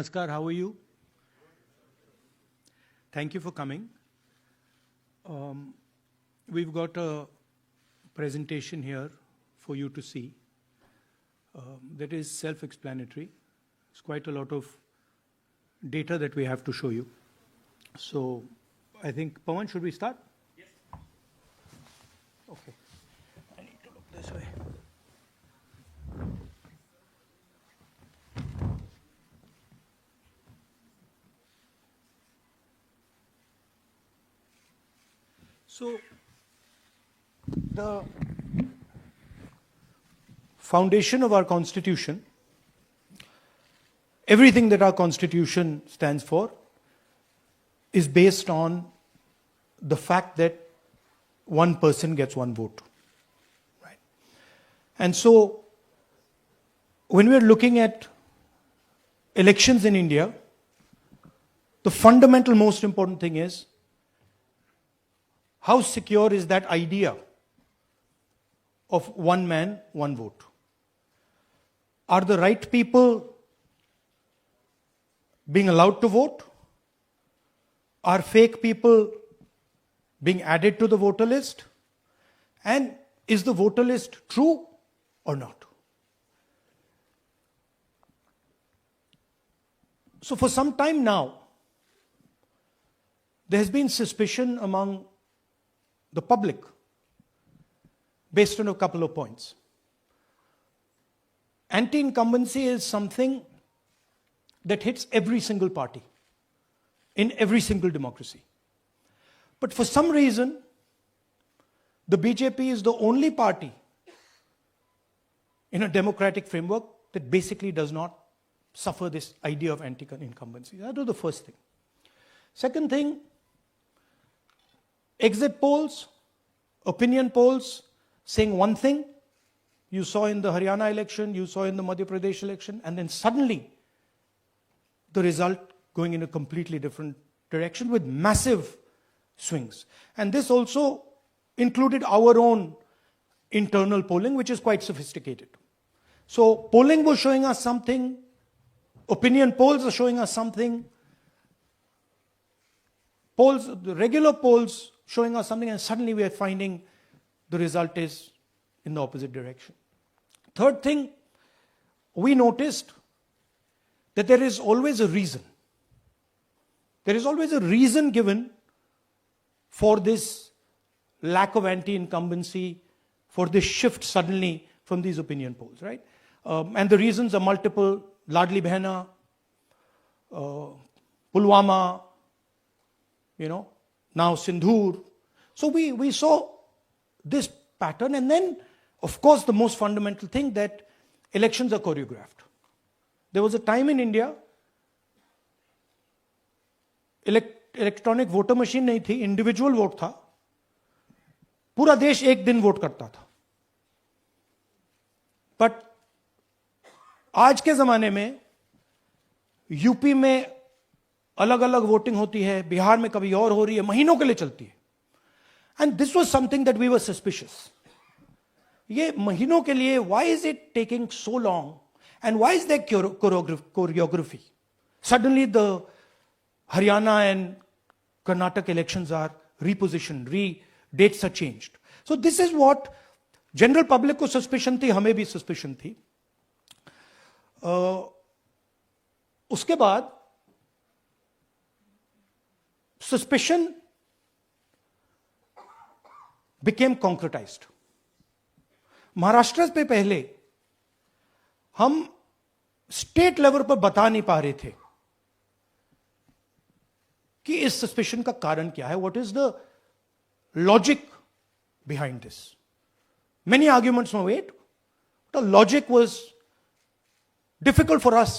Namaskar, how are you? Thank you for coming. We've got a presentation here for you to see that is self-explanatory. It's quite a lot of data that we have to show you. So I think, Pawan, should we start? Yes. Okay. I need to look this way. So the foundation of our Constitution, everything that our Constitution stands for, is based on the fact that one person gets one vote. Right? And so when we're looking at elections in India, the fundamental most important thing is how secure is that idea of one man, one vote? Are the right people being allowed to vote? Are fake people being added to the voter list? And is the voter list true or not? So for some time now, there has been suspicion among the public based on a couple of points. Anti-incumbency is something that hits every single party in every single democracy. But for some reason, the BJP is the only party in a democratic framework that basically does not suffer this idea of anti-incumbency. That was the first thing. Second thing, exit polls, opinion polls saying one thing, you saw in the Haryana election, you saw in the Madhya Pradesh election, and then suddenly the result going in a completely different direction with massive swings. And this also included our own internal polling, which is quite sophisticated. So polling was showing us something, opinion polls are showing us something, polls, the regular polls showing us something, and suddenly we are finding the result is in the opposite direction. Third thing, we noticed that there is always a reason. There is always a reason given for this lack of anti-incumbency, for this shift suddenly from these opinion polls, right? And the reasons are multiple: Ladli Behna, Pulwama, now Sindhur. So we saw this pattern, and then, of course, the most fundamental thing, that elections are choreographed. There was a time in India, electronic voter machine नहीं थी, individual vote था, पूरा देश एक दिन vote करता था. But आज के जमाने में यूपी में अलग अलग वोटिंग होती है, बिहार में कभी और हो रही है, महीनों के लिए चलती है. And this was something that we were suspicious. ये महीनों के लिए, why is it taking so long, and why is that choreography? Suddenly the Haryana and Karnataka elections are repositioned, dates are changed. So this is what general public को suspicion थी, हमें भी suspicion थी. उसके बाद suspicion became concretized. महाराष्ट्र पे पहले हम स्टेट लेवल पर बता नहीं पा रहे थे कि इस सस्पेशन का कारण क्या है, what is the logic behind this. Many arguments were made, the logic was difficult for us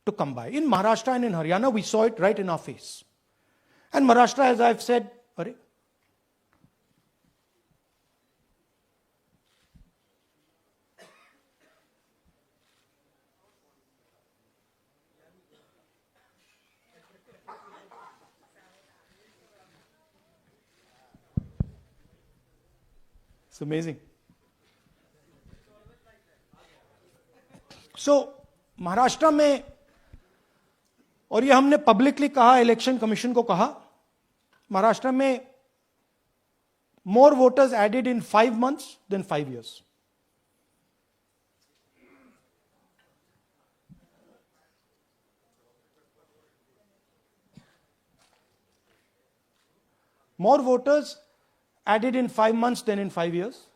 to come by. In Maharashtra and in Haryana we saw it right in our face. And Maharashtra, as I have said, अरे it's amazing. So Maharashtra में और ये हमने publicly कहा, election commission को कहा, महाराष्ट्र में more voters added in 5 months than 5 years. More voters added in 5 months than in 5 years.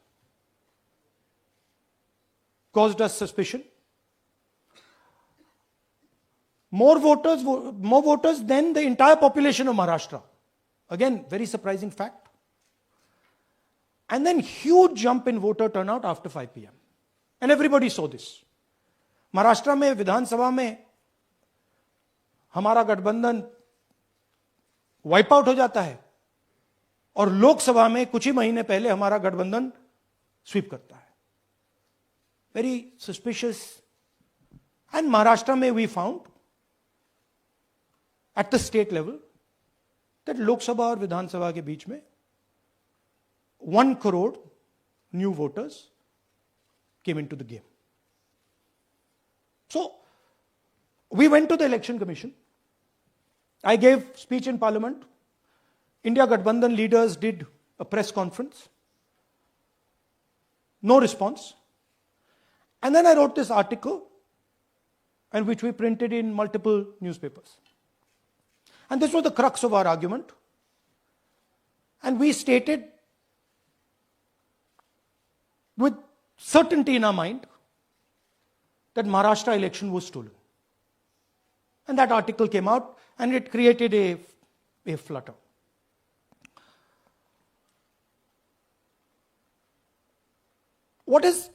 Caused us suspicion. More voters than the entire population of Maharashtra. Again, very surprising fact. And then huge jump in voter turnout after 5 p.m. And everybody saw this. Maharashtra में विधानसभा में हमारा गठबंधन wipe out हो जाता है और लोकसभा में कुछ ही महीने पहले हमारा गठबंधन स्वीप करता है. Very suspicious. एंड महाराष्ट्र में we found at the state level that Lok Sabha और विधानसभा के बीच में 1 crore new voters came into the game. So, we went to the election commission. I gave speech in parliament. India Gathbandhan leaders did a press conference. No response. And then I wrote this article, and which we printed in multiple newspapers. And this was the crux of our argument. And we stated with certainty in our mind that Maharashtra election was stolen. And that article came out and it created a flutter. What is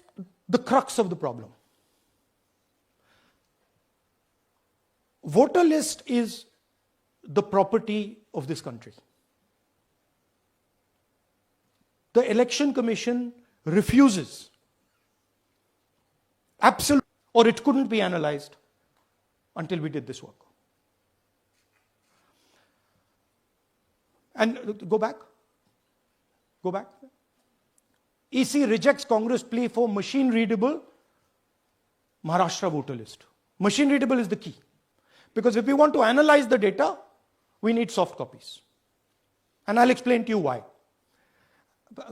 the crux of the problem? Voter list is the property of this country. The Election Commission refuses, absolutely, or it couldn't be analyzed until we did this work. And go back. EC rejects Congress plea for machine readable Maharashtra voter list. Machine readable is the key. Because if we want to analyze the data, we need soft copies. And I'll explain to you why.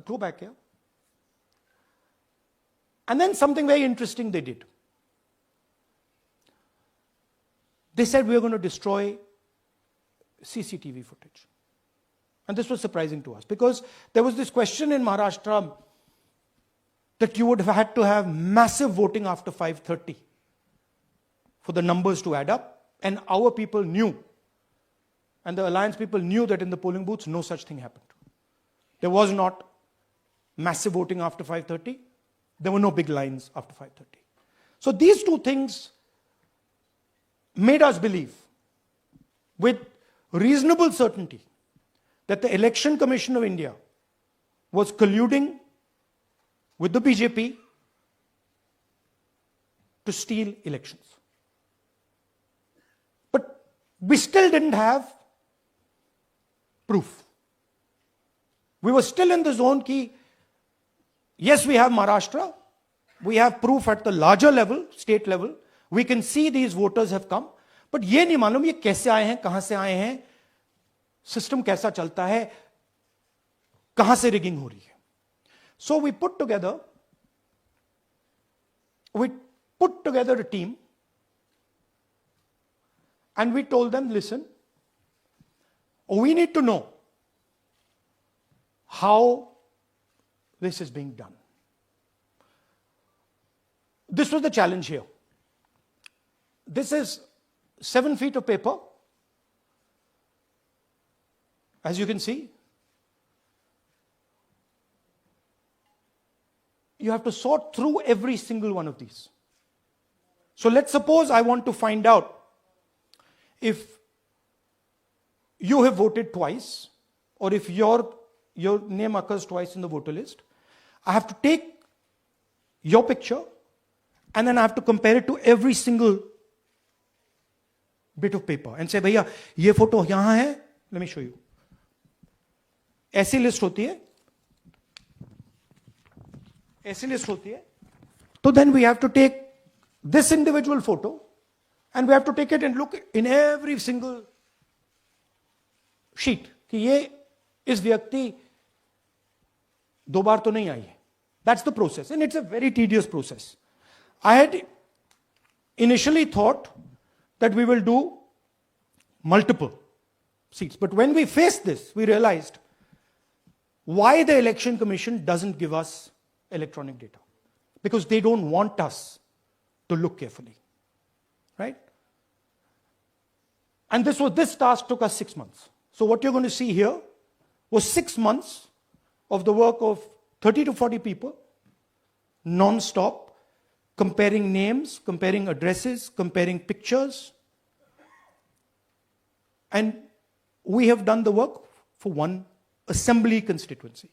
Go back here. And then something very interesting they did. They said we are going to destroy CCTV footage. And this was surprising to us because there was this question in Maharashtra that you would have had to have massive voting after 5:30 for the numbers to add up. And our people knew, and the alliance people knew that in the polling booths no such thing happened. There was not massive voting after 5:30. There were no big lines after 5:30. So these two things made us believe with reasonable certainty that the Election Commission of India was colluding with the BJP to steal elections. But we still didn't have proof. We were still in the zone ki, yes, we have Maharashtra, we have proof at the larger level, state level, we can see these voters have come, but ये नहीं मालूम ये कैसे आए हैं, कहां से आए हैं, सिस्टम कैसा चलता है, कहां से रिगिंग हो रही है. So we put together a team and we told them, listen, we need to know how this is being done. This was the challenge here. This is 7 feet of paper. As you can see, you have to sort through every single one of these. So let's suppose I want to find out if you have voted twice or if your name occurs twice in the voter list. I have to take your picture and then I have to compare it to every single bit of paper and say, भैया ये photo यहां है, let me show you. ऐसी list होती है, तो then we have to take this individual photo And we have to take it and look in every single sheet कि ये इस व्यक्ति दो बार तो नहीं आई है. That's the process, and it's a very tedious process. I had initially thought that we will do multiple seats, but when we faced this, we realized why the Election Commission doesn't give us electronic data. Because they don't want us to look carefully, right? And this task took us 6 months. So what you're going to see here was 6 months of the work of 30 to 40 people, non-stop, comparing names, comparing addresses, comparing pictures. And we have done the work for one assembly constituency.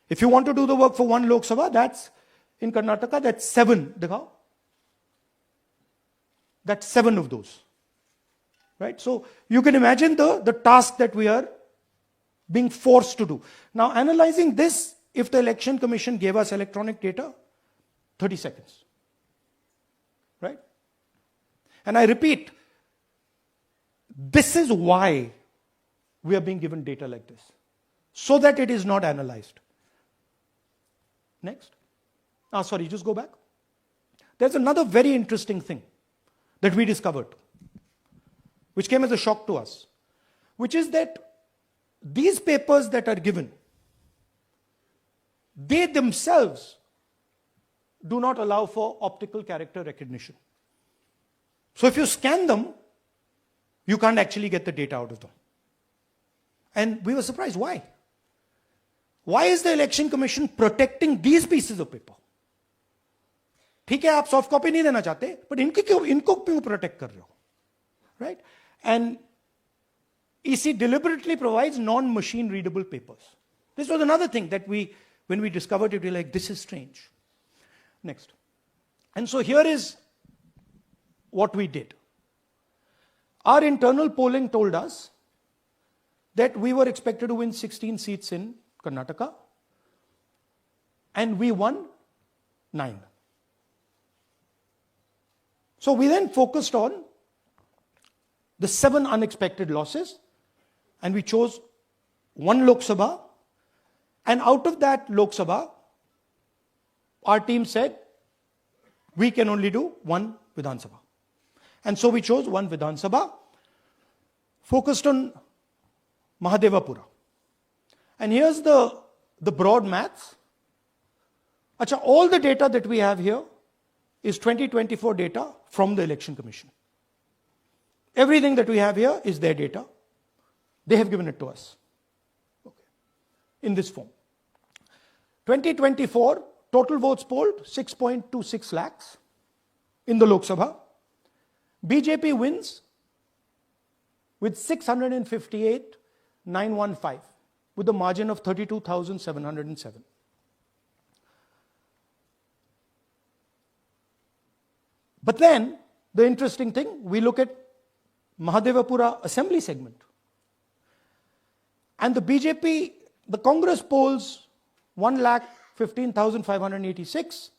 If you want to do the work for one Lok Sabha, that's in Karnataka, that's 7. Dikhao. That's 7 of those. Right? So you can imagine the task that we are being forced to do. Now, analyzing this, if the Election Commission gave us electronic data, 30 seconds. Right? And I repeat, this is why we are being given data like this, so that it is not analyzed. Next. Sorry, just go back. There's another very interesting thing that we discovered, which came as a shock to us, which is that these papers that are given, they themselves do not allow for optical character recognition. So if you scan them, you can't actually get the data out of them. And we were surprised. Why? Why is the Election Commission protecting these pieces of paper? ठीक है, आप soft copy नहीं देना चाहते, but इनको क्यों protect कर रहे हो? Right? And EC deliberately provides non-machine readable papers. This was another thing that when we discovered it, we were like, this is strange. Next. And so here is what we did. Our internal polling told us that we were expected to win 16 seats in Karnataka, and we won 9. So we then focused on the 7 unexpected losses, and we chose 1 Lok Sabha, and out of that Lok Sabha, our team said, we can only do 1 Vidhan Sabha. And so we chose 1 Vidhan Sabha, focused on Mahadevapura. And here's the broad maths. Achha, all the data that we have here is 2024 data from the Election Commission. Everything that we have here is their data. They have given it to us. Okay. In this form. 2024, total votes polled, 6.26 lakhs in the Lok Sabha. BJP wins with 658,915 with a margin of 32,707. But then, the interesting thing, we look at Mahadevapura assembly segment. And the BJP, the Congress polls 1,15,586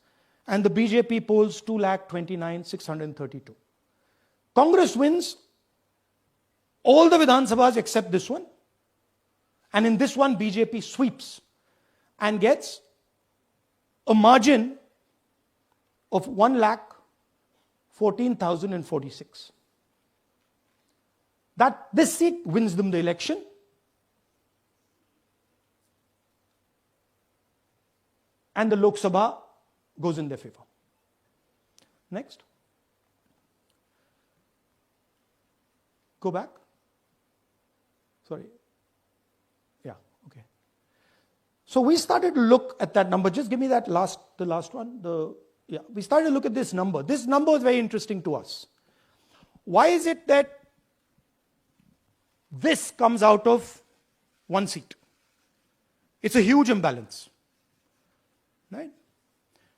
and the BJP polls 2,29,632. Congress wins all the Vidhan Sabhas except this one. And in this one, BJP sweeps and gets a margin of 1,14,046. This seat wins them the election. And the Lok Sabha goes in their favor. Next. Go back. Sorry. Yeah, okay. So we started to look at that number. Just give me the last one. We started to look at this number. This number is very interesting to us. Why is it that this comes out of 1 seat? It's a huge imbalance. Right?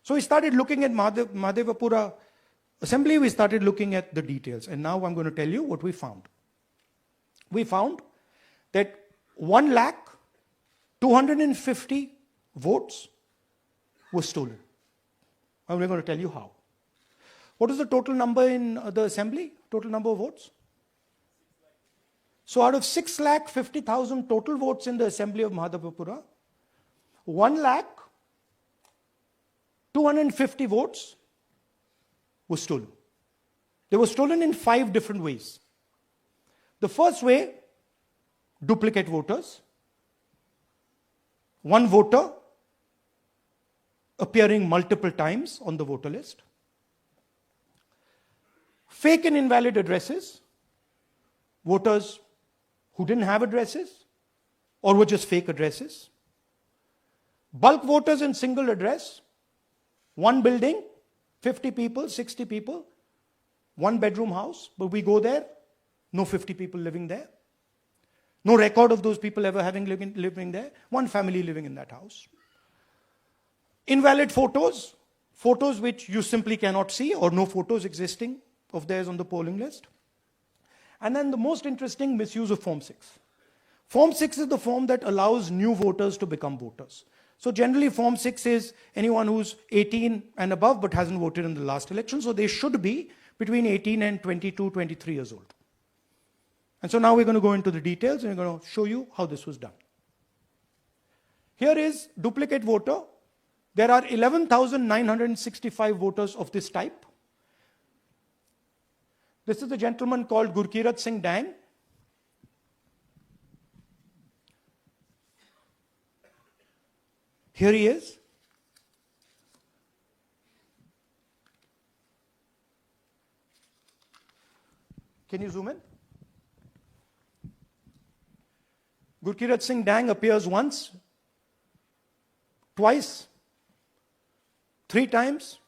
So we started looking at Mahadevapura assembly, we started looking at the details. And now I'm going to tell you what we found. We found that 1,250,000 votes were stolen. And we're going to tell you how. What is the total number in the assembly? total number of votes? So out of 6,50,000 total votes in the assembly of Mahadevapura, 1,250,000 votes were stolen. They were stolen in 5 different ways. The first way, duplicate voters. One voter appearing multiple times on the voter list. Fake and invalid addresses. Voters who didn't have addresses or were just fake addresses. Bulk voters in single address. One building, 50 people, 60 people, one bedroom house, but we go there, no 50 people living there. No record of those people ever having living there. One family living in that house. Invalid photos, photos which you simply cannot see or no photos existing of theirs on the polling list. And then the most interesting, misuse of Form 6. Form 6 is the form that allows new voters to become voters. So generally Form 6 is anyone who's 18 and above but hasn't voted in the last election. So they should be between 18 and 22, 23 years old. And so now we're going to go into the details and we're going to show you how this was done. Here is duplicate voter. There are 11,965 voters of this type. This is a gentleman called Gurkirat Singh Dang. Here he is. Can you zoom in? Gurkirat Singh Dang appears once, twice, 3 times,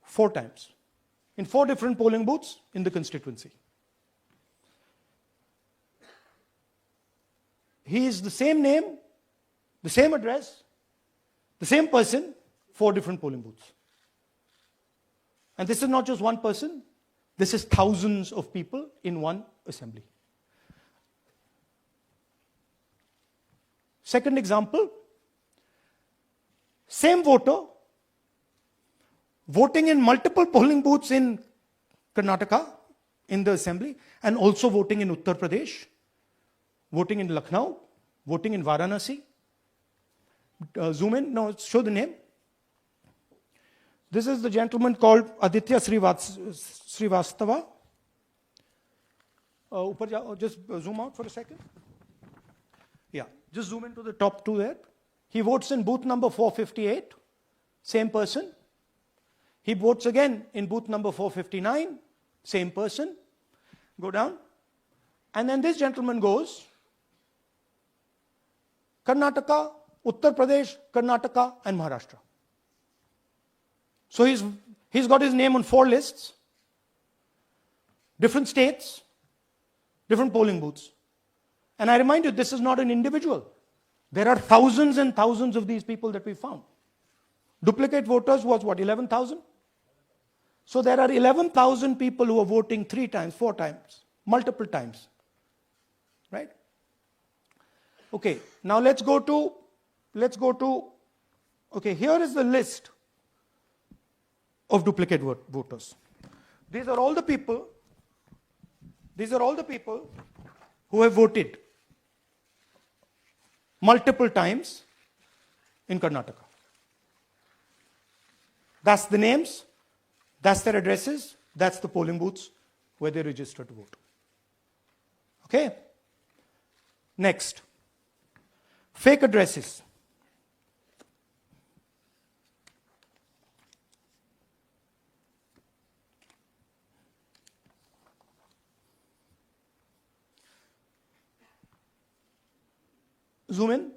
4 times, in 4 different polling booths in the constituency. He is the same name, the same address, the same person, 4 different polling booths. And this is not just one person, this is thousands of people in one assembly. Second example, same voter voting in multiple polling booths in Karnataka in the assembly and also voting in Uttar Pradesh, voting in Lucknow, voting in Varanasi. Zoom in, no, show the name. This is the gentleman called Aditya Srivastava. Just zoom out for a second. Yeah, just zoom into the top 2 there. He votes in booth number 458, same person. He votes again in booth number 459, same person. Go down. And then this gentleman goes Karnataka, Uttar Pradesh, Karnataka, and Maharashtra. So he's got his name on 4 lists, different states, different polling booths. And I remind you, this is not an individual. There are thousands and thousands of these people that we found. Duplicate voters was what, 11,000? So there are 11,000 people who are voting 3 times, 4 times, multiple times. Right? Okay, now let's go to, okay, here is the list of duplicate voters. These are all the people who have voted multiple times in Karnataka. That's the names, that's their addresses, that's the polling booths where they registered to vote. Okay? Next, fake addresses. Zoom in.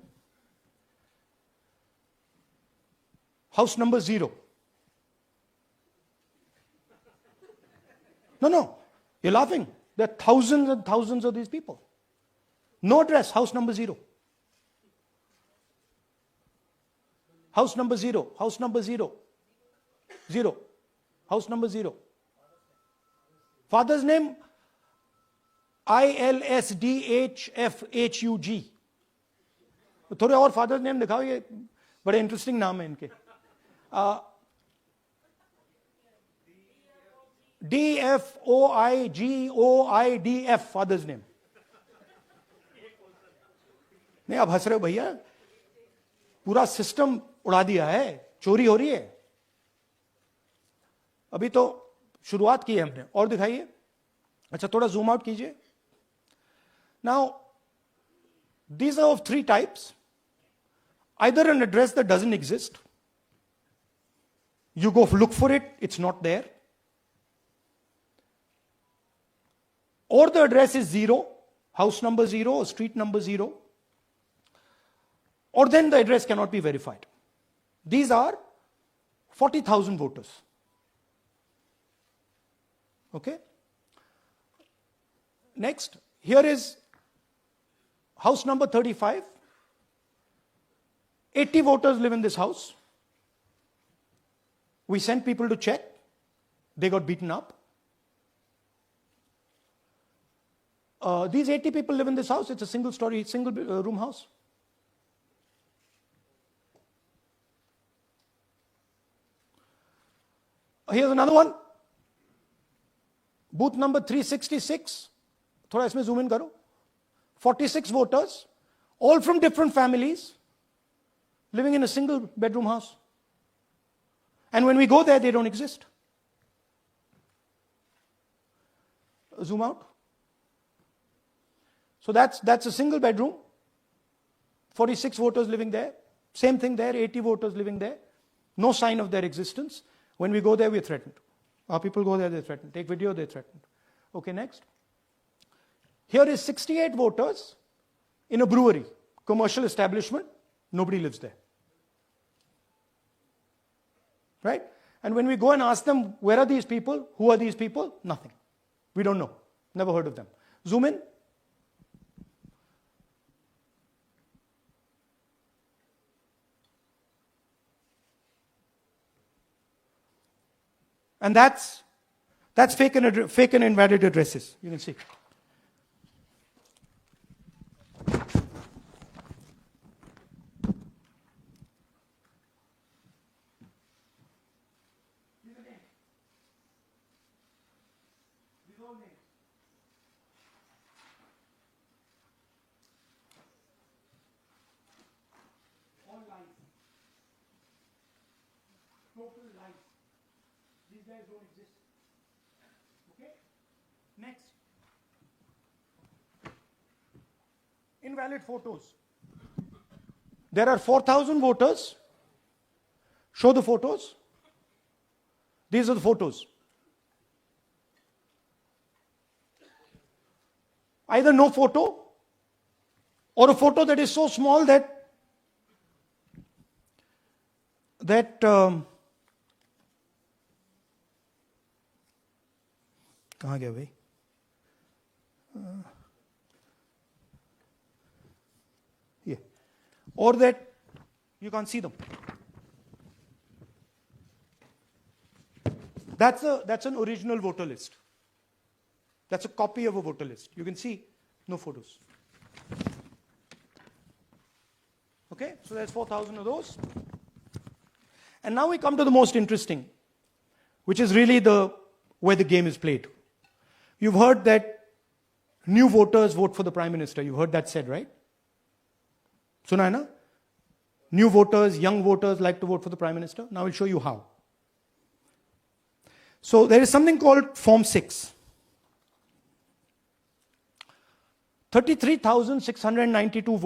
House number 0. No, you're laughing. There are thousands and thousands of these people. No address, house number 0. House number 0, house number 0. 0. House number 0. Father's name, ILSDHFHUG. थोड़े और father's name दिखाओ, ये बड़े interesting नाम है इनके. DFOIGOIDF, father's name. नहीं, आप हंस रहे हो भैया, पूरा सिस्टम उड़ा दिया है, चोरी हो रही है। अभी तो शुरुआत की है हमने, और दिखाइए। अच्छा, थोड़ा जूम आउट कीजिए। Now these are of three types. Either an address that doesn't exist, you go look for it, it's not there, or the address is 0, house number 0 or street number 0, or then the address cannot be verified. These are 40,000 voters. Okay? Next, here is house number 35. 80 voters live in this house. We sent people to check. They got beaten up. These 80 people live in this house. It's a single story, single room house. Here's another one. Booth number 366. थोड़ा इसमें zoom in करो. 46 voters, all from different families, living in a single bedroom house. And when we go there, they don't exist. Zoom out. So that's a single bedroom. 46 voters living there. Same thing there, 80 voters living there. No sign of their existence. When we go there, we're threatened. Our people go there, they're threatened. Take video, they're threatened. Okay, next. Here is 68 voters in a brewery, commercial establishment. Nobody lives there. Right? And when we go and ask them, where are these people? Who are these people? Nothing. We don't know. Never heard of them. Zoom in. And that's fake and invalid addresses. You can see. All lies. Total lies. These guys don't exist. Okay? Next. Invalid photos. There are 4,000 voters. Show the photos. These are the photos. Either no photo or a photo that is so small that कहाँ गया भाई? Yeah. Or that you can't see them. That's an original voter list. That's a copy of a voter list. You can see no photos. Okay, so there's 4,000 of those. And now we come to the most interesting, which is really where the game is played. You've heard that new voters vote for the Prime Minister. You've heard that said, right? Suna hai na? New voters, young voters like to vote for the Prime Minister. Now I'll show you how. So there is something called Form 6. 33,692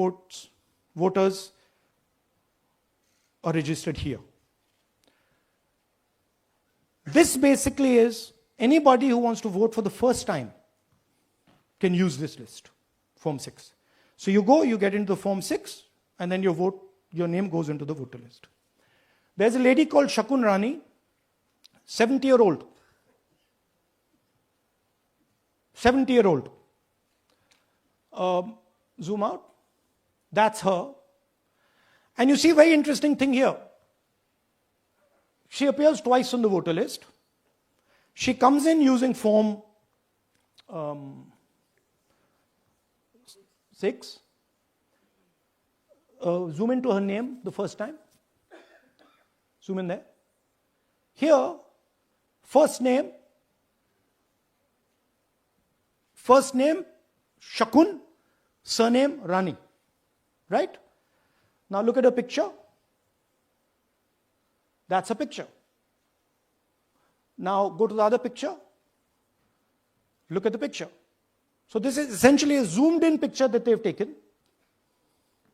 voters are registered here. This basically is anybody who wants to vote for the first time can use this list, Form 6. So you go, you get into the Form 6, and then your name goes into the voter list. There's a lady called Shakun Rani, 70-year-old. 70-year-old. Zoom out. That's her. And you see a very interesting thing here. She appears twice on the voter list. She comes in using Form 6. Zoom into her name the first time. Zoom in there. Here, first name, First name Shakun, surname Rani. Right? Now look at a picture. That's a picture. Now go to the other picture. Look at the picture. So this is essentially a zoomed in picture that they've taken.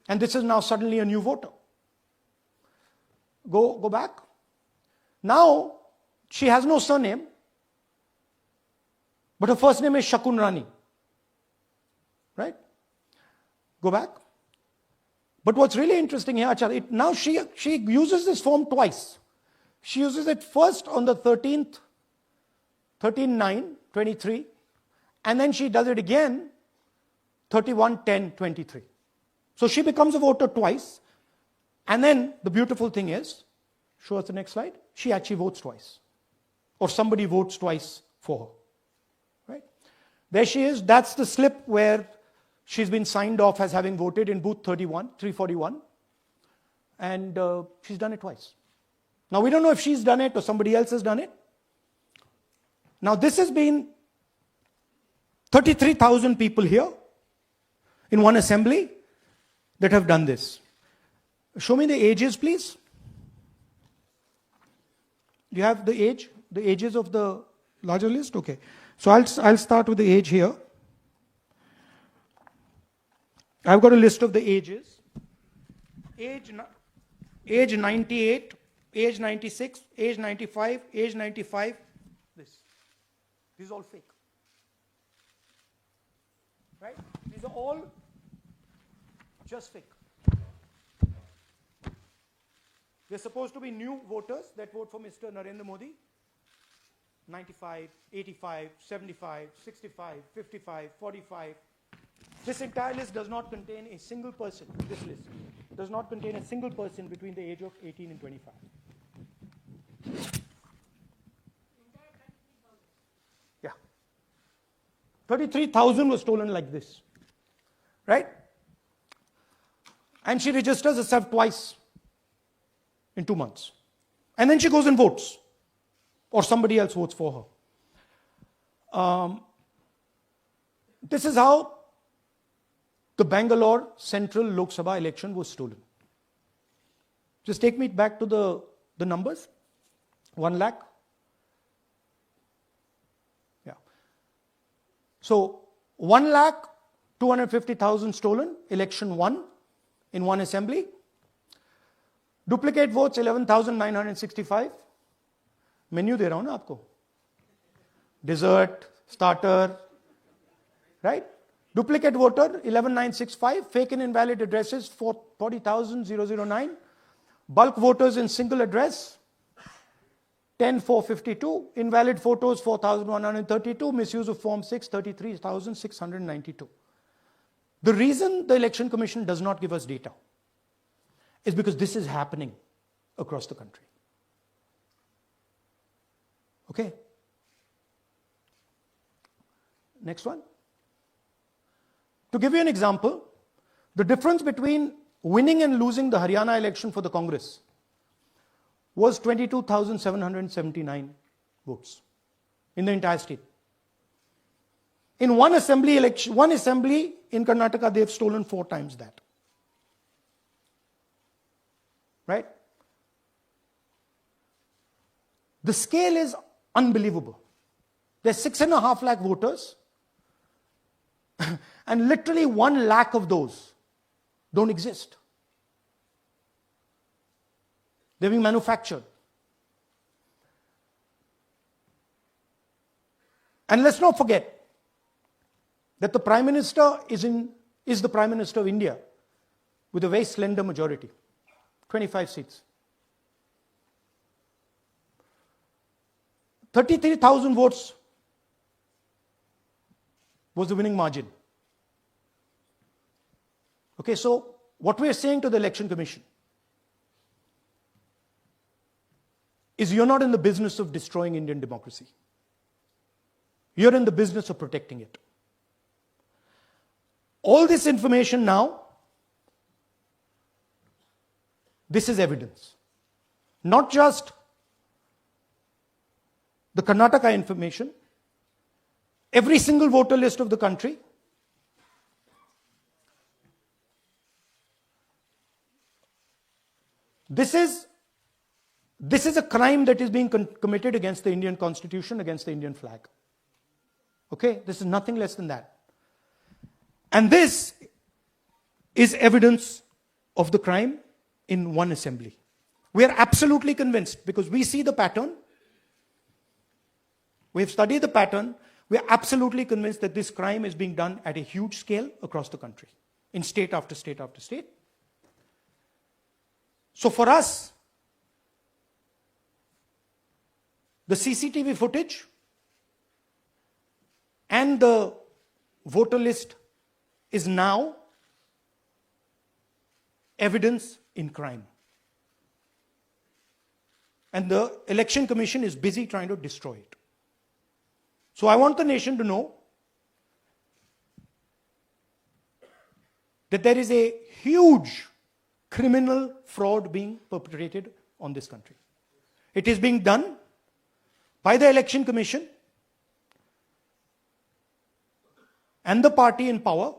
And this is now suddenly a new voter. Go back. Now she has no surname, but her first name is Shakun Rani. Right? Go back. But what's really interesting here, now she uses this form twice. She uses it first on the 13th, 13/9/23, and then she does it again 31/10/23. So she becomes a voter twice, and then the beautiful thing is, show us the next slide, she actually votes twice. Or somebody votes twice for her. Right? There she is, that's the slip where she's been signed off as having voted in booth 341, and she's done it twice. Now we don't know if she's done it or somebody else has done it. Now this has been 33,000 people here in one assembly that have done this. Show me the ages, please. Do you have the ages of the larger list? Okay. So I'll start with the age here. I've got a list of the ages. Age 98, age 96, age 95, age 95. This is all fake. Right? These are all just fake. They're supposed to be new voters that vote for Mr. Narendra Modi. 95, 85, 75, 65, 55, 45. This entire list does not contain a single person. This list does not contain a single person between the age of 18 and 25. Yeah. 33,000 was stolen like this. Right? And she registers herself twice in 2 months. And then she goes and votes. Or somebody else votes for her. This is how the Bangalore Central Lok Sabha election was stolen. Just take me back to the numbers. 1 lakh. Yeah. So 1,250,000 stolen, election won in one assembly. Duplicate votes 11,965. Menu दे रहा हूं ना आपको. Dessert, starter, right? Duplicate voter 11,965. Fake and invalid addresses 40,009. Bulk voters in single address 10,452. Invalid photos 4,132. Misuse of Form 6 33,692. The reason the Election Commission does not give us data is because this is happening across the country. Okay. Next one. To give you an example, the difference between winning and losing the Haryana election for the Congress was 22,779 votes in the entire state. In one assembly in Karnataka, they've stolen 4 times that. Right? The scale is unbelievable. There's 6.5 lakh voters, and literally 1 lakh of those don't exist. They're being manufactured. And let's not forget that the Prime Minister is the Prime Minister of India with a very slender majority, 25 seats. 33,000 votes was the winning margin. Okay, so what we are saying to the Election Commission is you're not in the business of destroying Indian democracy. You're in the business of protecting it. All this information now, this is evidence. Not just the Karnataka information, every single voter list of the country. This is a crime that is being committed against the Indian Constitution, against the Indian flag. Okay? This is nothing less than that. And this is evidence of the crime in one assembly. We are absolutely convinced because we see the pattern. We have studied the pattern. We are absolutely convinced that this crime is being done at a huge scale across the country, in state after state after state. So for us, the CCTV footage and the voter list is now evidence in crime. And the Election Commission is busy trying to destroy it. So I want the nation to know that there is a huge criminal fraud being perpetrated on this country. It is being done by the Election Commission and the party in power,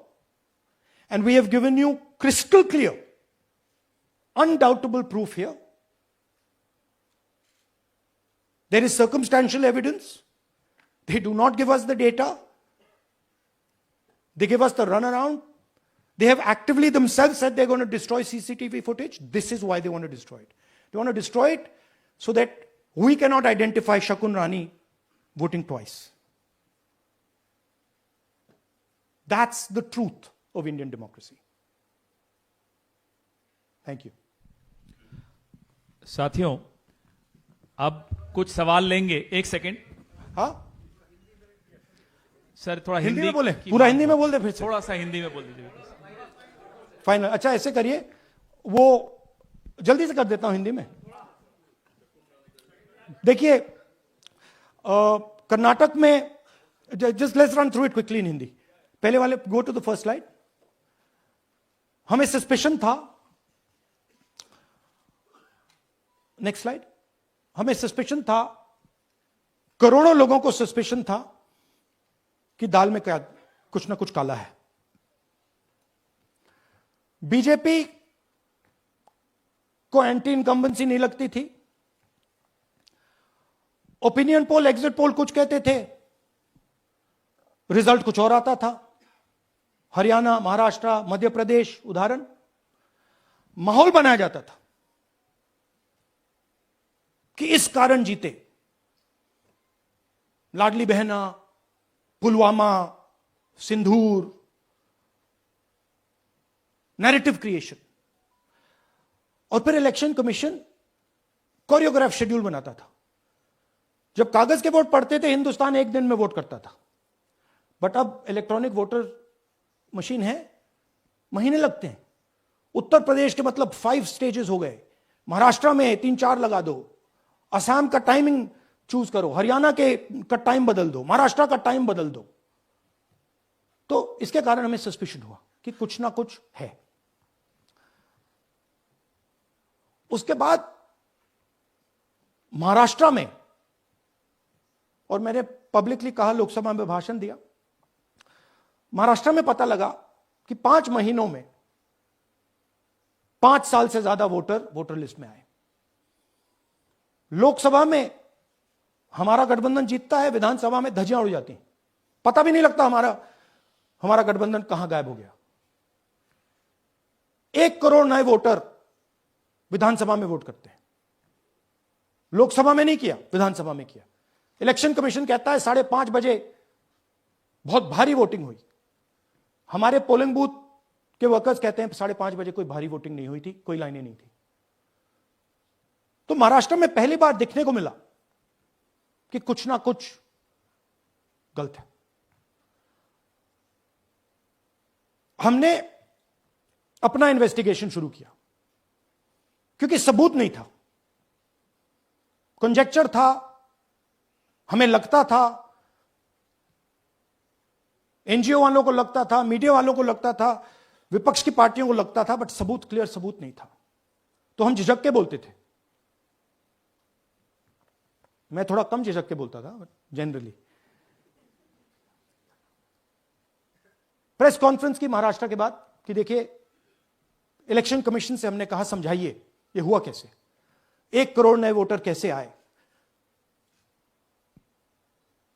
and we have given you crystal clear, undoubtable proof here. There is circumstantial evidence. They do not give us the data. They give us the runaround. They have actively themselves said they're going to destroy CCTV footage. This is why they want to destroy it. They want to destroy it so that we cannot identify Shakun Rani voting twice. That's the truth of Indian democracy. Thank you. साथियों, अब कुछ सवाल लेंगे. एक second. हाँ, sir थोड़ा हिंदी में बोले, पूरा हिंदी में बोल दे फिर से. थोड़ा सा हिंदी में बोल दीजिए. फाइनल. अच्छा ऐसे करिए, वो जल्दी से कर देता हूं हिंदी में. देखिए, कर्नाटक में, just let's run through it quickly in Hindi. पहले वाले, go to the first slide. हमें सस्पेशन था, नेक्स्ट स्लाइड. हमें सस्पेशन था, करोड़ों लोगों को सस्पेशन था कि दाल में क्या कुछ ना कुछ काला है. बीजेपी को एंटी इनकम्बेंसी नहीं लगती थी. ओपिनियन पोल, एग्जिट पोल कुछ कहते थे, रिजल्ट कुछ और आता था. हरियाणा, महाराष्ट्र, मध्य प्रदेश उदाहरण. माहौल बनाया जाता था कि इस कारण जीते. लाडली बहना, पुलवामा, सिंदूर, नैरेटिव क्रिएशन. और फिर इलेक्शन कमीशन कोरियोग्राफ शेड्यूल बनाता था. जब कागज के वोट पड़ते थे, हिंदुस्तान एक दिन में वोट करता था. बट अब इलेक्ट्रॉनिक वोटर मशीन है, महीने लगते हैं. उत्तर प्रदेश के मतलब 5 स्टेजेस हो गए. महाराष्ट्र में 3-4 लगा दो. असम का टाइमिंग चूज करो, हरियाणा के का टाइम बदल दो, महाराष्ट्र का टाइम बदल दो. तो इसके कारण हमें सस्पिशन हुआ कि कुछ ना कुछ है. उसके बाद महाराष्ट्र में, और मैंने पब्लिकली कहा, लोकसभा में भाषण दिया, महाराष्ट्र में पता लगा कि 5 महीनों में 5 साल से ज्यादा वोटर लिस्ट में आए. लोकसभा में हमारा गठबंधन जीतता है, विधानसभा में धज्जियां उड़ जाती हैं. पता भी नहीं लगता हमारा गठबंधन कहां गायब हो गया. 1 करोड़ नए वोटर विधानसभा में वोट करते हैं. लोकसभा में नहीं किया, विधानसभा में किया. इलेक्शन कमीशन कहता है 5:30 बजे बहुत भारी वोटिंग हुई. हमारे पोलिंग बूथ के वर्कर्स कहते हैं 5:30 बजे कोई भारी वोटिंग नहीं हुई थी, कोई लाइनें नहीं थी. तो महाराष्ट्र में पहली बार देखने को मिला कि कुछ ना कुछ गलत है. हमने अपना इन्वेस्टिगेशन शुरू किया क्योंकि सबूत नहीं था, कंजेक्चर था. हमें लगता था, एनजीओ वालों को लगता था, मीडिया वालों को लगता था, विपक्ष की पार्टियों को लगता था, बट सबूत, क्लियर सबूत नहीं था. तो हम झिझक के बोलते थे. मैं थोड़ा कम झिझक के बोलता था, बट जनरली प्रेस कॉन्फ्रेंस की महाराष्ट्र के बाद कि देखिए इलेक्शन कमीशन से हमने कहा समझाइए ये हुआ कैसे, 1 करोड़ नए वोटर कैसे आए,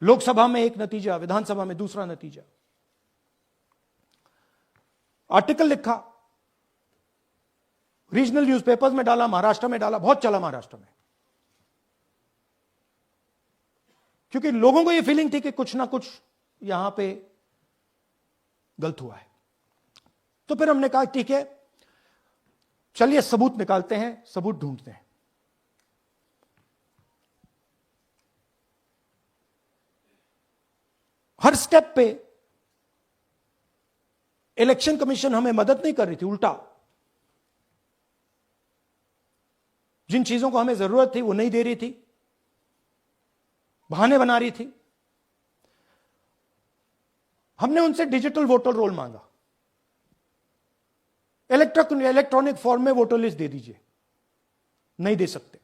लोकसभा में एक नतीजा, विधानसभा में दूसरा नतीजा। आर्टिकल लिखा, रीजनल न्यूज़पेपर्स में डाला, महाराष्ट्र में डाला, बहुत चला महाराष्ट्र में, क्योंकि लोगों को यह फीलिंग थी कि कुछ ना कुछ यहां पे गलत हुआ है। तो फिर हमने कहा ठीक है, चलिए सबूत निकालते हैं, सबूत ढूंढते हैं। हर स्टेप पे इलेक्शन कमीशन हमें मदद नहीं कर रही थी, उल्टा जिन चीजों को हमें जरूरत थी वो नहीं दे रही थी, बहाने बना रही थी। हमने उनसे डिजिटल वोटर रोल मांगा, इलेक्ट्रॉनिक फॉर्म में वोटर लिस्ट दे दीजिए, नहीं दे सकते।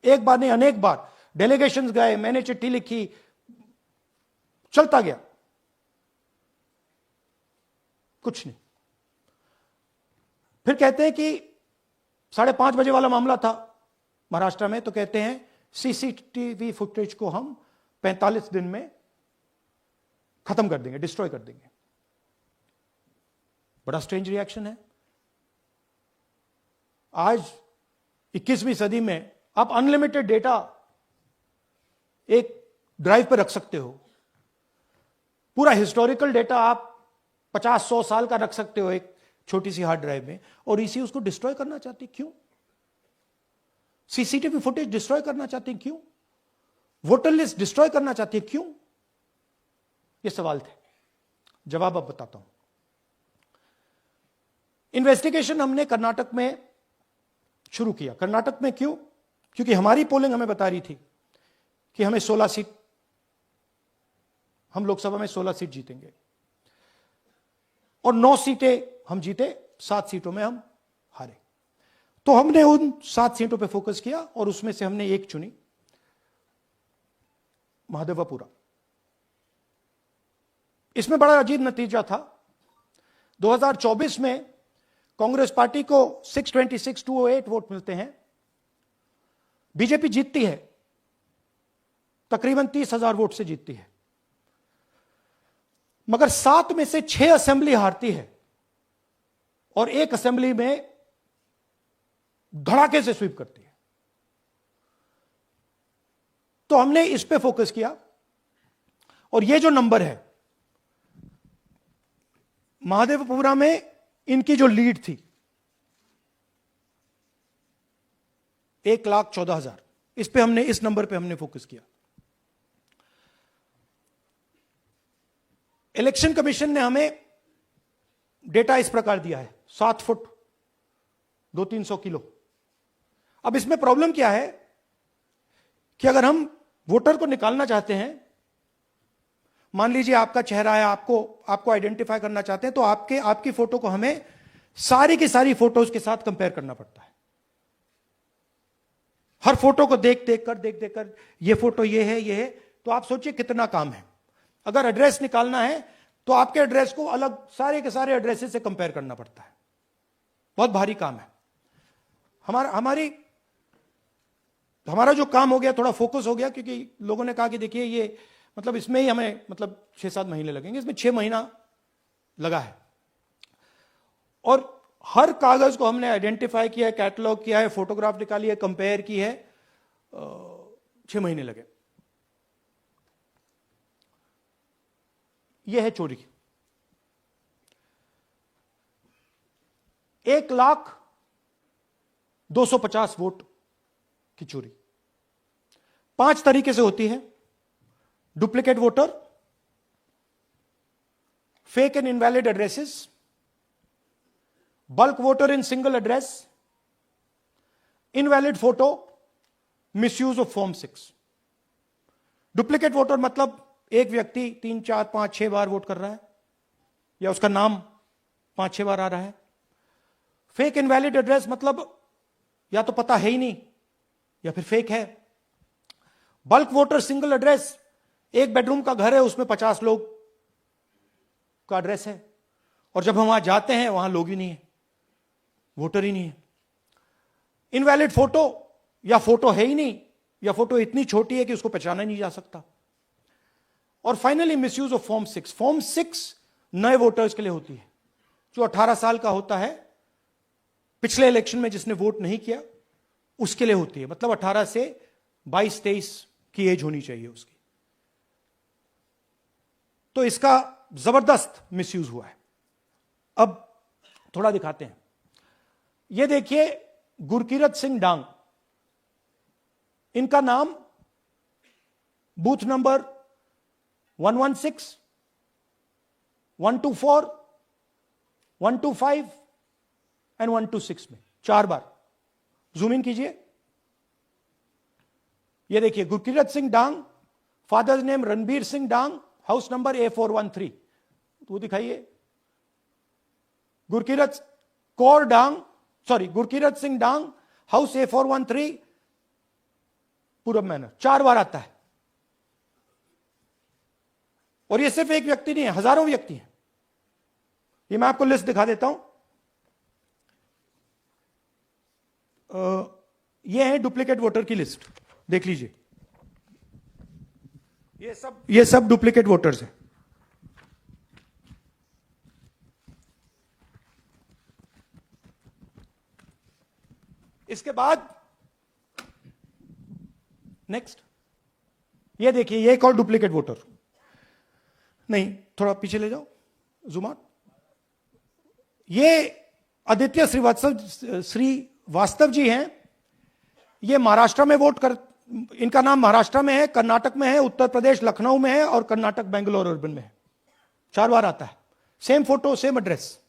एक बार नहीं अनेक बार डेलीगेशंस गए, मैंने चिट्ठी लिखी, चलता गया, कुछ नहीं। फिर कहते हैं कि 5:30 बजे वाला मामला था महाराष्ट्र में, तो कहते हैं सीसीटीवी फुटेज को हम 45 दिन में खत्म कर देंगे, डिस्ट्रॉय कर देंगे। बड़ा स्ट्रेंज रिएक्शन है। आज 21वीं सदी में आप अनलिमिटेड डेटा एक ड्राइव पर रख सकते हो, पूरा हिस्टोरिकल डेटा आप 50-100 साल का रख सकते हो एक छोटी सी हार्ड ड्राइव में, और इसी उसको डिस्ट्रॉय करना चाहते हैं, क्यों? सीसीटीवी फुटेज डिस्ट्रॉय करना चाहते हैं, क्यों? वोटर लिस्ट डिस्ट्रॉय करना चाहते हैं, क्यों? ये सवाल थे, जवाब अब बताता हूं। इन्वेस्टिगेशन हमने कर्नाटक में शुरू किया। कर्नाटक में क्यों? क्योंकि हमारी पोलिंग हमें बता रही थी कि हमें 16 सीट, हम लोकसभा में 16 सीट जीतेंगे और 9 सीटें हम जीते, 7 सीटों में हम हारे। तो हमने उन 7 सीटों पे फोकस किया और उसमें से हमने एक चुनी, महादेवपुरा। इसमें बड़ा अजीब नतीजा था। 2024 में कांग्रेस पार्टी को 626-208 वोट मिलते हैं, बीजेपी जीतती है, तकरीबन 30,000 वोट से जीतती है, मगर 7 में से 6 असेंबली हारती है और 1 असेंबली में धड़ाके से स्वीप करती है। तो हमने इस पे फोकस किया और ये जो नंबर है, महादेवपुरा में इनकी जो लीड थी 1,14,000, इस पे हमने, इस नंबर पे हमने फोकस किया। इलेक्शन कमीशन ने हमें डेटा इस प्रकार दिया है, 7 फुट 200-300 किलो। अब इसमें प्रॉब्लम क्या है कि अगर हम वोटर को निकालना चाहते हैं, मान लीजिए आपका चेहरा है, आपको आइडेंटिफाई करना चाहते हैं, तो आपकी फोटो को हमें सारी की सारी फोटोज के साथ कंपेयर करना पड़ता है। हर फोटो को देख कर ये फोटो ये है, तो आप सोचिए कितना काम है। अगर एड्रेस निकालना है तो आपके एड्रेस को अलग सारे के सारे एड्रेसेस से कंपेयर करना पड़ता है, बहुत भारी काम है। हमारा जो काम हो गया, थोड़ा फोकस हो गया, क्योंकि लोगों ने कहा कि देखिए ये मतलब इसमें ही हमें मतलब 6-7 महीने लगेंगे, इसमें 6 महीना लगा है। और हर कागज को हमने आइडेंटिफाई किया है, कैटलॉग किया है, फोटोग्राफ निकाली है, कंपेयर की है, 6 महीने लगे। यह है चोरी। 1,02,50 वोट की चोरी 5 तरीके से होती है। Duplicate voter, fake and invalid addresses, bulk voter in single address, invalid photo, misuse of form 6। Duplicate voter मतलब एक व्यक्ति 3, 4, 5, 6 बार वोट कर रहा है, या उसका नाम 5-6 बार आ रहा है। फेक इनवैलिड एड्रेस मतलब या तो पता है ही नहीं या फिर फेक है। बल्क वोटर सिंगल एड्रेस, एक बेडरूम का घर है, उसमें 50 लोग का एड्रेस है, और जब हम वहां जाते हैं वहां लोग ही नहीं है, वोटर ही नहीं है। इनवैलिड फोटो, या फोटो है ही नहीं, या फोटो इतनी छोटी है कि उसको पहचाना नहीं जा सकता। और finally misuse of form 6। Form 6 नए वोटर्स के लिए होती है, जो 18 साल का होता है, पिछले इलेक्शन में जिसने वोट नहीं किया उसके लिए होती है। मतलब 18 से 22-23 की एज होनी चाहिए उसकी। तो इसका जबरदस्त मिसयूज हुआ है। अब थोड़ा दिखाते हैं। यह देखिए, गुरकीरत सिंह डांग, इनका नाम बूथ नंबर 116, 124, 125 एंड 126 में 4 बार। जूम इन कीजिए। यह देखिए, गुरकीरत सिंह डांग, फादर्स नेम रणबीर सिंह डांग, हाउस नंबर A413। तो दिखाइए, गुरकीरत कौर डांग, सॉरी, गुरकीरत सिंह डांग, हाउस A413, पूरब मैनर। 4 बार आता है। और यह सिर्फ एक व्यक्ति नहीं है, हजारों व्यक्ति हैं। ये मैं आपको लिस्ट दिखा देता हूं। ये है डुप्लीकेट वोटर की लिस्ट, देख लीजिए। ये सब डुप्लीकेट वोटर्स हैं। इसके बाद नेक्स्ट, ये देखिए, ये एक और डुप्लीकेट वोटर। नहीं, थोड़ा पीछे ले जाओ, जूम आउट। ये आदित्य श्रीवास्तव जी हैं। ये महाराष्ट्र में वोट कर, इनका नाम महाराष्ट्र में है, कर्नाटक में है, उत्तर प्रदेश लखनऊ में है, और कर्नाटक बेंगलोर अर्बन में है। 4 बार आता है। Same photo, same address.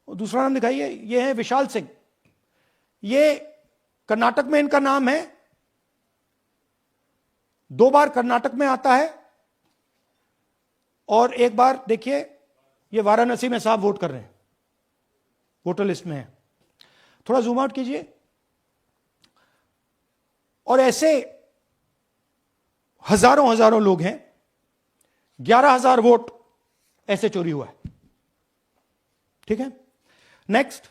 दूसरा नाम दिखाइए। ये है विशाल सिंह। ये कर्नाटक में इनका नाम है, 2 बार कर्नाटक में आता है, और 1 बार देखिए, ये वाराणसी में साहब वोट कर रहे हैं, वोटर लिस्ट में है। थोड़ा जूम आउट कीजिए। और ऐसे हजारों लोग हैं। 11,000 वोट ऐसे चोरी हुआ है। ठीक है। Next,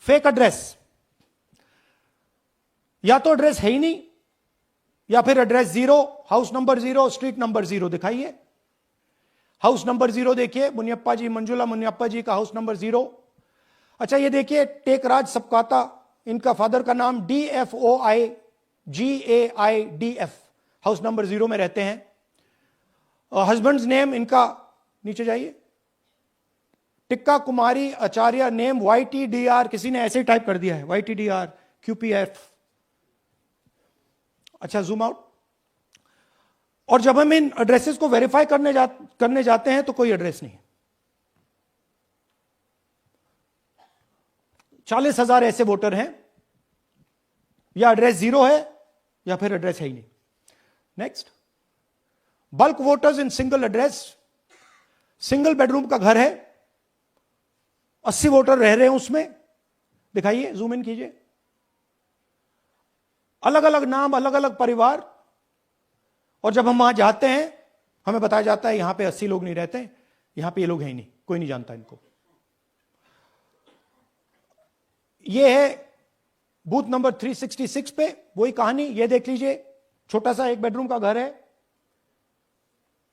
fake address. या तो एड्रेस है ही नहीं, या फिर address 0, house number 0, street number 0। दिखाइए, हाउस नंबर 0 देखिए, मुनियप्पा जी, मंजुला मुनियप्पा जी का हाउस नंबर 0। अच्छा, ये देखिए, टेकराज सबकाता, इनका फादर का नाम DFOIGAIDF, हाउस नंबर 0 में रहते हैं। हस्बैंड्स नेम इनका, नीचे जाइए, टिक्का कुमारी आचार्य, नेम YTDR, किसी ने ऐसे ही टाइप कर दिया है, YTDR QPF। अच्छा, जूम आउट। और जब हम इन एड्रेसेस को वेरीफाई करने जाते हैं तो कोई एड्रेस नहीं है। 40,000 ऐसे वोटर हैं, या एड्रेस 0 है, या फिर एड्रेस है ही नहीं। Next, bulk voters in single address. Single bedroom का घर है, 80 वोटर रह रहे हैं उसमें। दिखाइए, जूम इन कीजिए। अलग अलग नाम, अलग अलग परिवार। और जब हम वहां जाते हैं हमें बताया जाता है यहां पे 80 लोग नहीं रहते, यहां पे ये लोग हैं ही नहीं, कोई नहीं जानता इनको। ये है बूथ नंबर 366 पे वही कहानी। ये देख लीजिए, छोटा सा 1 बेडरूम का घर है।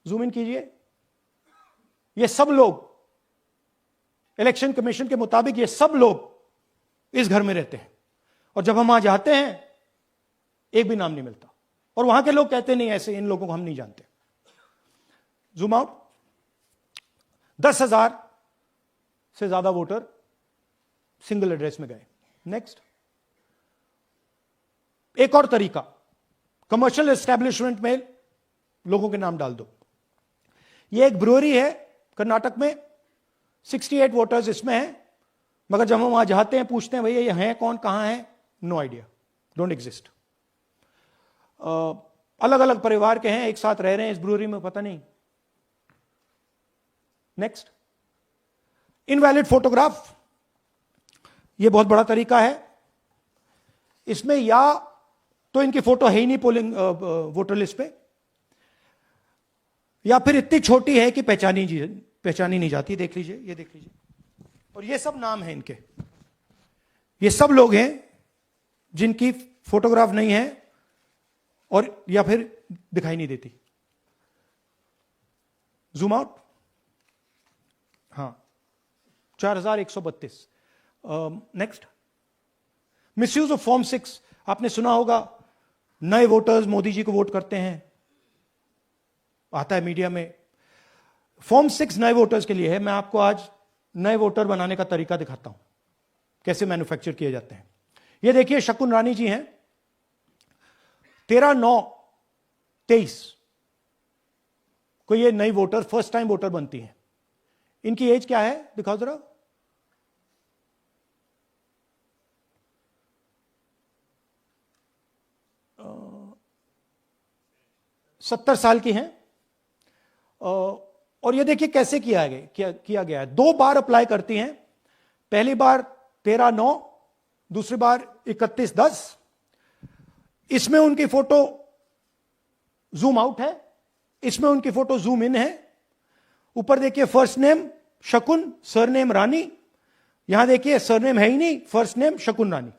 जूम इन कीजिए। ये सब लोग, इलेक्शन कमीशन के मुताबिक ये सब लोग इस घर में रहते हैं। और जब हम वहां जाते हैं एक भी नाम नहीं मिलता, और वहां के लोग कहते नहीं, ऐसे इन लोगों को हम नहीं जानते। Zoom out. 10,000 से ज्यादा वोटर सिंगल एड्रेस में गए। नेक्स्ट, एक और तरीका, कमर्शियल एस्टेब्लिशमेंट में लोगों के नाम डाल दो। ये एक ब्रूअरी है कर्नाटक में, 68 वोटर्स इसमें हैं, मगर जब हम वहां जाते हैं पूछते हैं भैया ये हैं कौन, कहां है, नो आइडिया, डोंट एग्जिस्ट। अलग अलग परिवार के हैं, एक साथ रह रहे हैं इस ब्रूअरी में, पता नहीं। Next, invalid photograph. यह बहुत बड़ा तरीका है। इसमें या तो इनकी फोटो है ही नहीं पोलिंग वोटर लिस्ट पे, या फिर इतनी छोटी है कि पहचानी नहीं जाती। देख लीजिए, ये देख लीजिए, और ये सब नाम है इनके। ये सब लोग हैं जिनकी फोटोग्राफ नहीं है और या फिर दिखाई नहीं देती। जूम आउट, हाँ, 4132। Next, misuse of form 6। आपने सुना होगा, नए वोटर्स मोदी जी को वोट करते हैं, आता है मीडिया में। फॉर्म 6 नए वोटर्स के लिए है। मैं आपको आज नए वोटर बनाने का तरीका दिखाता हूं, कैसे मैन्युफैक्चर किए जाते हैं। ये देखिए, शकुन रानी जी हैं, 13/9/23 को ये नई वोटर, फर्स्ट टाइम वोटर बनती हैं। इनकी एज क्या है, दिखाओ जरा। अ, 70 साल की हैं। और ये देखिए कैसे किया गया है। 2 बार अप्लाई करती हैं। पहली बार 13/9, दूसरी बार 31/10। इसमें उनकी फोटो जूम आउट है, इसमें उनकी फोटो जूम इन है। ऊपर देखिए, फर्स्ट नेम शकुन, सरनेम रानी। यहां देखिए, सरनेम है ही नहीं, फर्स्ट नेम शकुन रानी।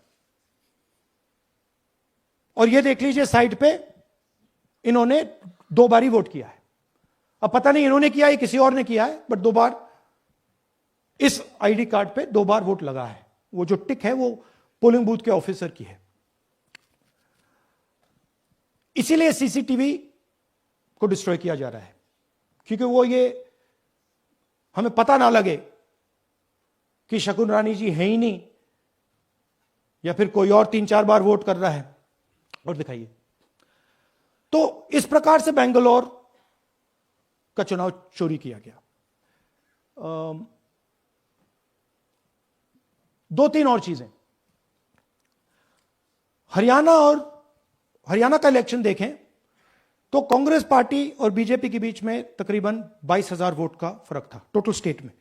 और ये देख लीजिए साइड पे, इन्होंने 2 बार ही वोट किया है। अब पता नहीं इन्होंने किया है किसी और ने किया है, बट 2 बार इस आईडी कार्ड पे 2 बार वोट लगा है। वो जो टिक है वो पोलिंग बूथ के ऑफिसर की है। इसीलिए सीसीटीवी को डिस्ट्रॉय किया जा रहा है, क्योंकि वो ये हमें पता ना लगे कि शकुन रानी जी है ही नहीं, या फिर कोई और 3-4 बार वोट कर रहा है। और दिखाइए, तो इस प्रकार से बेंगलोर का चुनाव चोरी किया गया। 2-3 और चीजें। हरियाणा का इलेक्शन देखें तो कांग्रेस पार्टी और बीजेपी के बीच में तकरीबन 22,000 वोट का फर्क था टोटल स्टेट में।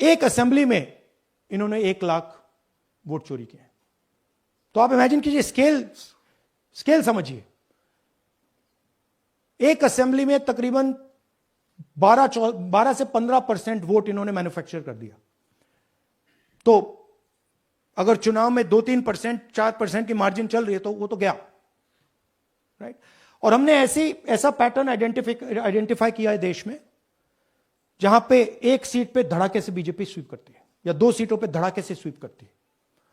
एक असेंबली में इन्होंने 1 लाख वोट चोरी किए। तो आप इमेजिन कीजिए, स्केल समझिए। एक असेंबली में तकरीबन 12 से 15% वोट इन्होंने मैन्युफैक्चर कर दिया। तो अगर चुनाव में 2-3%, 4% की मार्जिन चल रही है तो वो तो गया, राइट। और हमने ऐसा पैटर्न आइडेंटिफाई किया है देश में, जहां पे एक सीट पे धड़ाके से बीजेपी स्वीप करती है, या 2 सीटों पे धड़ाके से स्वीप करती है।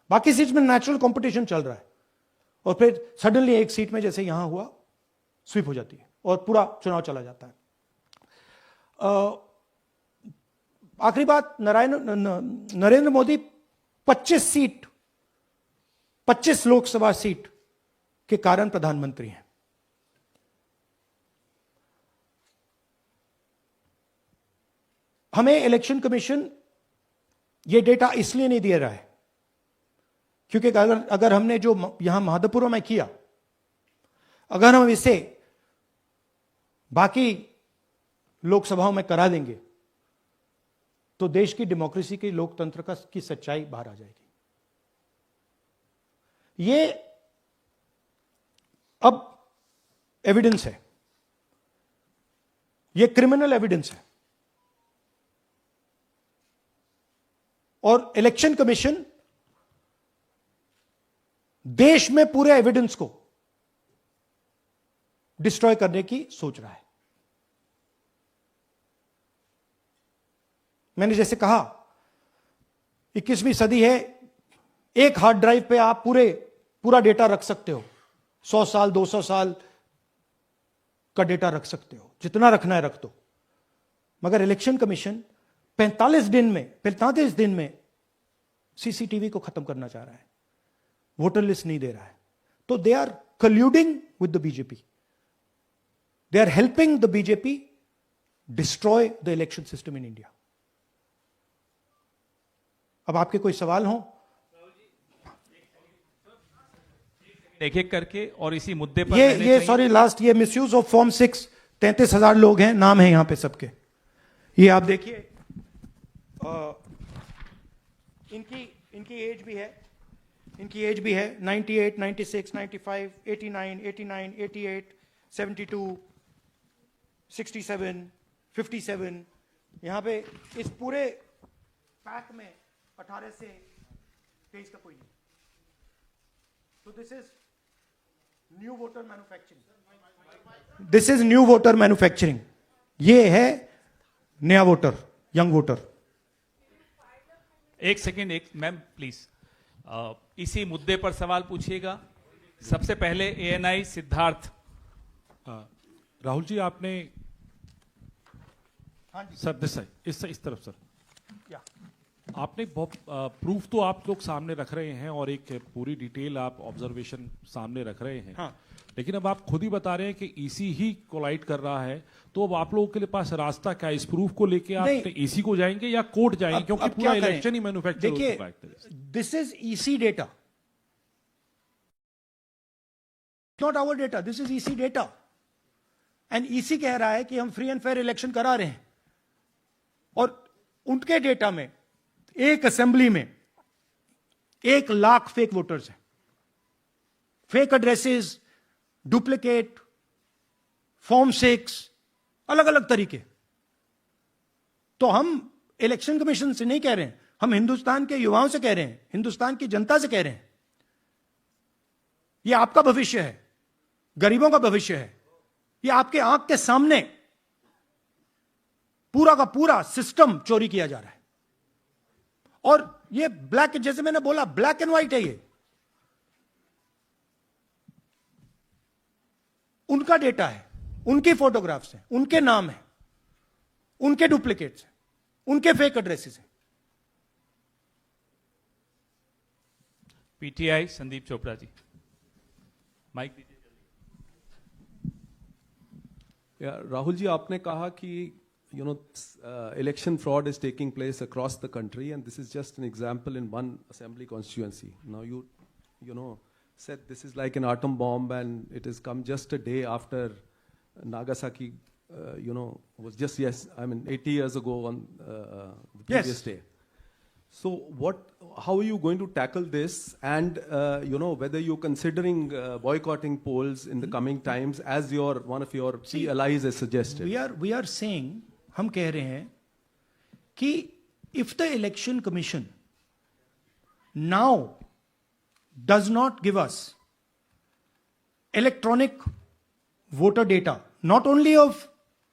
बाकी सीट में नेचुरल कंपटीशन चल रहा है, और फिर सडनली एक सीट में, जैसे यहां हुआ, स्वीप हो जाती है और पूरा चुनाव चला जाता है। आखिरी बात, नरेंद्र मोदी 25 लोकसभा सीट के कारण प्रधानमंत्री हैं। हमें इलेक्शन कमीशन ये डेटा इसलिए नहीं दे रहा है क्योंकि अगर हमने जो यहां महादपुरम में किया, अगर हम इसे बाकी लोकसभाओं में करा देंगे तो देश की डेमोक्रेसी की, लोकतंत्र की सच्चाई बाहर आ जाएगी। ये अब एविडेंस है, ये क्रिमिनल एविडेंस है। और इलेक्शन कमीशन देश में पूरे एविडेंस को डिस्ट्रॉय करने की सोच रहा है। मैंने जैसे कहा, 21वीं सदी है, एक हार्ड ड्राइव पे आप पूरा डेटा रख सकते हो। 100 साल 200 साल का डेटा रख सकते हो, जितना रखना है रख दो। मगर इलेक्शन कमीशन 45 दिन में सीसीटीवी को खत्म करना चाह रहा है, वोटर लिस्ट नहीं दे रहा है। तो they are colluding with the BJP, they are helping the BJP destroy the election system in India. अब आपके कोई सवाल हो? एक एक करके, और इसी मुद्दे पर ये सॉरी लास्ट, ये मिसयूज ऑफ फॉर्म 6, 33,000 लोग हैं, नाम है यहां पे सबके। ये आप देखिए, इनकी एज भी है, 98, 96, 95, 89, 88, 72, 67, 57, यहां पे इस पूरे पैक में 18 से 23 का कोई नहीं। तो this is new voter manufacturing, this is new voter manufacturing. ये है नया वोटर, यंग वोटर। एक सेकेंड, एक मैम प्लीज, इसी मुद्दे पर सवाल पूछिएगा। सबसे पहले एएनआई सिद्धार्थ। राहुल जी, आपने हाँ जी सर इस तरफ सर, या आपने बहुत प्रूफ तो आप लोग सामने रख रहे हैं और एक पूरी डिटेल आप ऑब्जर्वेशन सामने रख रहे हैं। हाँ। लेकिन अब आप खुद ही बता रहे हैं कि ईसी ही कोलाइड कर रहा है, तो अब आप लोगों के लिए पास रास्ता क्या है? इस प्रूफ को लेके आप ईसी को जाएंगे या कोर्ट जाएंगे? क्योंकि पूरा इलेक्शन ही मैन्युफैक्चर हो चुका है। देखिए, this is EC data, not our data, this is EC data. And EC कह रहा है कि हम फ्री एंड फेयर इलेक्शन करा रहे हैं, और उनके डेटा में एक असेंबली में 1 लाख फेक वोटर्स हैं, फेक एड्रेसेस, डुप्लीकेट, फॉर्म 6, अलग अलग तरीके। तो हम इलेक्शन कमीशन से नहीं कह रहे हैं, हम हिंदुस्तान के युवाओं से कह रहे हैं, हिंदुस्तान की जनता से कह रहे हैं, यह आपका भविष्य है, गरीबों का भविष्य है। यह आपके आंख के सामने पूरा का पूरा सिस्टम चोरी किया जा रहा है। और ये ब्लैक, जैसे मैंने बोला, ब्लैक एंड व्हाइट है। ये उनका डेटा है, उनकी फोटोग्राफ्स हैं, उनके नाम हैं, उनके डुप्लीकेट्स हैं, उनके फेक एड्रेसेस हैं। पीटीआई संदीप चोपड़ा जी, माइक दीजिए। राहुल जी, आपने कहा कि election fraud is taking place across the country, and this is just an example in one assembly constituency. Now you said this is like an atom bomb, and it has come just a day after Nagasaki, was just 80 years ago on the previous day. So how are you going to tackle this, and whether you're considering boycotting polls in the coming times, as one of your key allies has suggested? We are saying, हम कह रहे हैं कि if the election commission now does not give us electronic voter data, not only of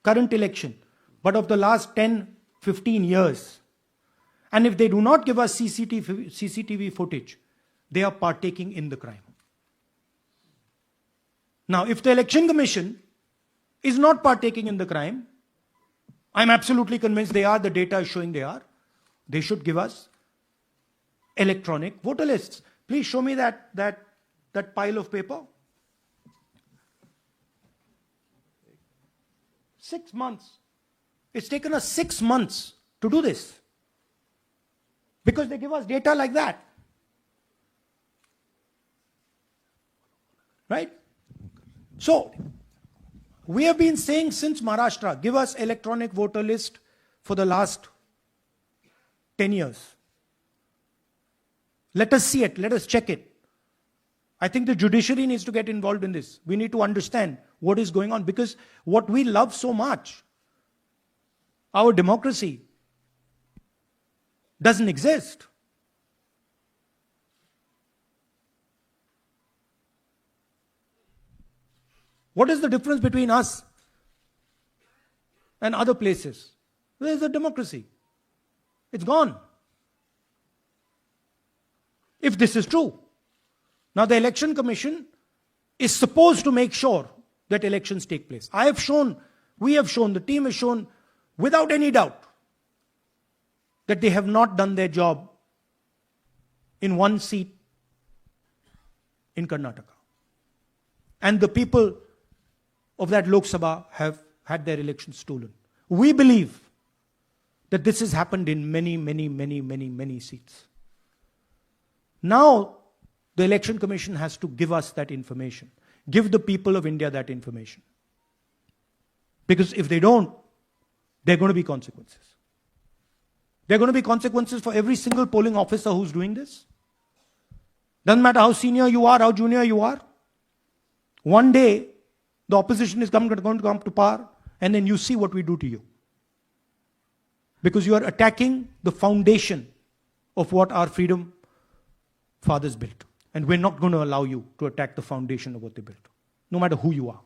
current election, but of the last 10-15 years, and if they do not give us CCTV footage, they are partaking in the crime. Now, if the election commission is not partaking in the crime, I'm absolutely convinced they are, the data is showing they are, they should give us electronic voter lists. Please show me that pile of paper. 6 months. It's taken us 6 months to do this, because they give us data like that. Right? So, we have been saying since Maharashtra, give us electronic voter list for the last 10 years. Let us see it, let us check it. I think the judiciary needs to get involved in this. We need to understand what is going on, because what we love so much, our democracy, doesn't exist. What is the difference between us and other places? Where is the democracy? It's gone. If this is true. Now the election commission is supposed to make sure that elections take place. We have shown, the team has shown without any doubt that they have not done their job in one seat in Karnataka. And the people of that Lok Sabha have had their elections stolen. We believe that this has happened in many seats. Now, the election commission has to give us that information. Give the people of India that information. Because if they don't, there are going to be consequences. There are going to be consequences for every single polling officer who's doing this. Doesn't matter how senior you are, how junior you are. One day, the opposition is going to come to power, and then you see what we do to you. Because you are attacking the foundation of what our freedom fathers built. And we're not going to allow you to attack the foundation of what they built, no matter who you are.